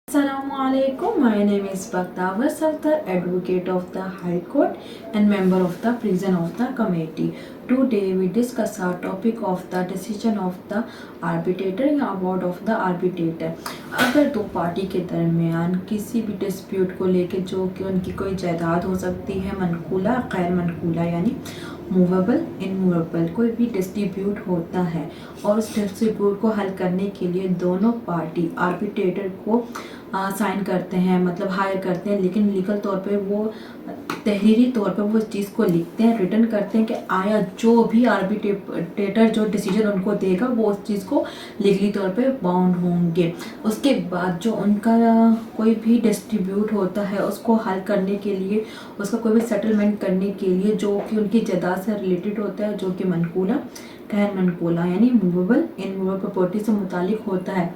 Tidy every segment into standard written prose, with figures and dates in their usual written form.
Assalamualaikum. My name is Baktawar Safdar, advocate of the High Court and member of the prison of the committee. Today we discuss our topic of the decision of the arbitrator या award of the arbitrator. अगर दो party के दरमियान किसी भी dispute को लेके जो कि उनकी कोई जायदाद हो सकती है मनकूला गैर मनकूला यानी मूवेबल इनमूवेबल कोई भी डिस्ट्रीब्यूट होता है और उस डिस्ट्रीब्यूट को हल करने के लिए दोनों पार्टी आर्बिट्रेटर को साइन करते हैं मतलब हायर करते हैं, लेकिन लीगल तौर पे वो तहरीरी तौर पे वो इस चीज़ को लिखते हैं रिटर्न करते हैं कि आया जो भी आर्बिट्रेटर जो डिसीजन उनको देगा वो उस चीज़ को लीगली तौर पे बाउंड होंगे। उसके बाद जो उनका कोई भी डिस्ट्रीब्यूट होता है उसको हल करने के लिए उसका कोई भी सेटलमेंट करने के लिए जो कि उनकी जायदाद से रिलेटेड होता है जो कि मनकूला गैर मनकूला यानी मूवेबल इनमूवेबल प्रॉपर्टी से मुतालिक होता है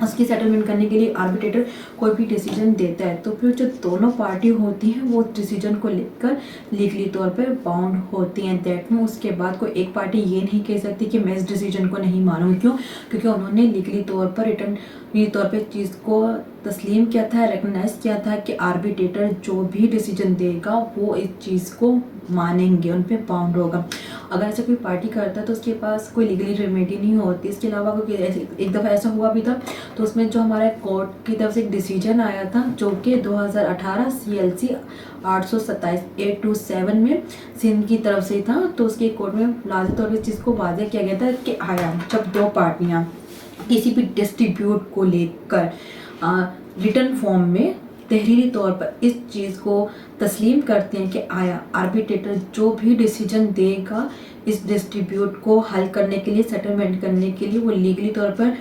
उसकी सेटलमेंट करने के लिए आर्बिट्रेटर कोई भी डिसीजन देता है, तो फिर जो दोनों पार्टी होती हैं वो डिसीजन को लेकर लीगली तौर पे बाउंड होती हैं। दैट में उसके बाद कोई एक पार्टी ये नहीं कह सकती कि मैं इस डिसीजन को नहीं मानूंगी। क्यों? क्योंकि उन्होंने लीगली तौर पर रिटर्न तौर पे चीज़ को तस्लीम किया था, रिकगनाइज किया था कि आर्बिट्रेटर जो भी डिसीजन देगा वो इस चीज़ को मानेंगे, उन पे बाउंड होगा। अगर ऐसा कोई पार्टी करता है तो उसके पास कोई लीगली रेमेडी नहीं होती। इसके अलावा कोई एक दफ़ा ऐसा हुआ भी था, तो उसमें जो हमारे कोर्ट की तरफ से एक डिसीजन आया था जो कि 2018 CLC 827/827 में सिंध की तरफ से था, तो उसके कोर्ट में लाज़मी तौर पर इस चीज़ को वाज़ेह किया गया था कि आया जब दो पार्टियाँ किसी भी डिस्ट्रीब्यूट को लेकर रिटर्न फॉर्म में तहरीरी तौर पर इस चीज़ को तस्लीम करते हैं कि आया आर्बिट्रेटर जो भी डिसीजन देगा इस डिस्ट्रीब्यूट को हल करने के लिए सेटलमेंट करने के लिए वो लीगली तौर पर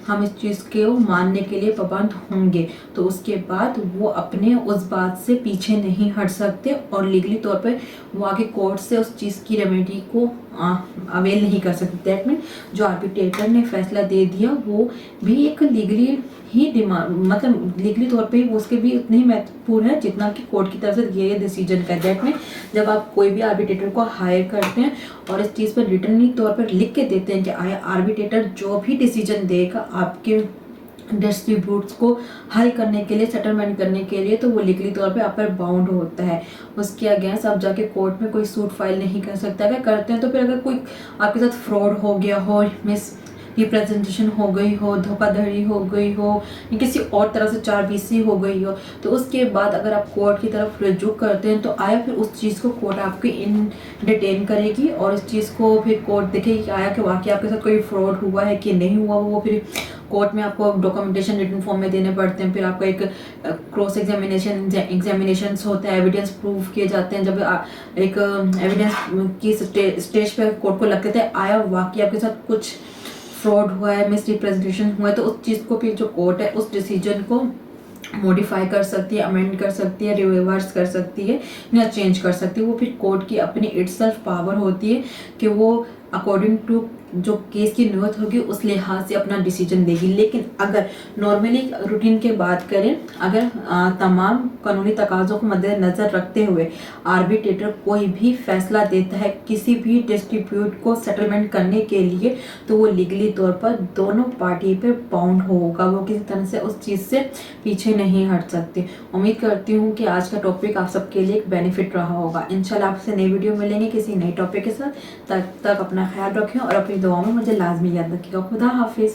हम इस चीज़ को मानने के लिए पाबंद होंगे, तो उसके बाद वो अपने उस बात से पीछे नहीं हट सकते और लीगली तौर पर वो आगे कोर्ट से उस चीज़ की रेमेडी को अवेल नहीं कर सकते। दैट मीन जो आर्बिट्रेटर ने फैसला दे दिया वो भी एक लीगली ही डिमांड मतलब लीगली तौर पे वो उसके भी उतने ही महत्वपूर्ण है जितना कि कोर्ट की तरफ से ये डिसीजन का। दैट में जब आप कोई भी आर्बिट्रेटर को हायर करते हैं और इस चीज़ पर रिटर्न तौर पर लिख के देते हैं कि आर्बिट्रेटर जो भी डिसीजन देगा आपके डिस्ट्रीब्यूट्स को हल करने के लिए सेटलमेंट करने के लिए, तो वो लीगली तौर पे आप पर बाउंड होता है। उसके अगेंस्ट आप जाके कोर्ट में कोई सूट फाइल नहीं कर सकता। अगर करते हैं तो फिर अगर कोई आपके साथ फ्रॉड हो गया हो, मिस रिप्रेजेंटेशन हो गई हो, धोखाधड़ी हो गई हो या किसी और तरह से 4BC हो गई हो, तो उसके बाद अगर आप कोर्ट की तरफ रुजू करते हैं तो आया फिर उस चीज़ को कोर्ट आपकी इन डिटेन करेगी और इस चीज़ को फिर कोर्ट देखेगी कि आया कि वाकई आपके साथ कोई फ्रॉड हुआ है कि नहीं हुआ। वो फिर कोर्ट में आपको डॉक्यूमेंटेशन रिटन फॉर्म में देने पड़ते हैं, फिर आपका एक क्रॉस एग्जामिनेशन होता है, एविडेंस प्रूव किए जाते हैं। जब एक एविडेंस की स्टेज पे कोर्ट को लगते थे आया वाकई आपके साथ कुछ फ्रॉड हुआ है, मिस रिप्रेजेंटेशन हुआ है, तो उस चीज़ को फिर जो कोर्ट है उस डिसीजन को मॉडिफाई कर सकती है, अमेंड कर सकती है, रिवर्स कर सकती है या चेंज कर सकती है। वो फिर कोर्ट की अपनी इटसेल्फ पावर होती है कि वो अकॉर्डिंग टू जो केस की नौबत होगी उस लिहाज से अपना डिसीजन देगी। लेकिन अगर नॉर्मली रूटीन की बात करें, अगर तमाम कानूनी तकाज़ों को मद्देनज़र रखते हुए आर्बिट्रेटर कोई भी फैसला देता है किसी भी डिस्ट्रीब्यूट को सेटलमेंट करने के लिए, तो वो लीगली तौर पर दोनों पार्टी पे बाउंड होगा, वो किसी तरह से उस चीज़ से पीछे नहीं हट सकते। उम्मीद करती हूँ कि आज का टॉपिक आप सबके लिए एक बेनिफिट रहा होगा। इंशाल्लाह आपसे नई वीडियो मिलेंगे किसी नए टॉपिक के साथ। तब तक अपना ख्याल रखें और अपनी दुआओं में मुझे लाजमी याद रखिएगा। खुदा हाफिज़।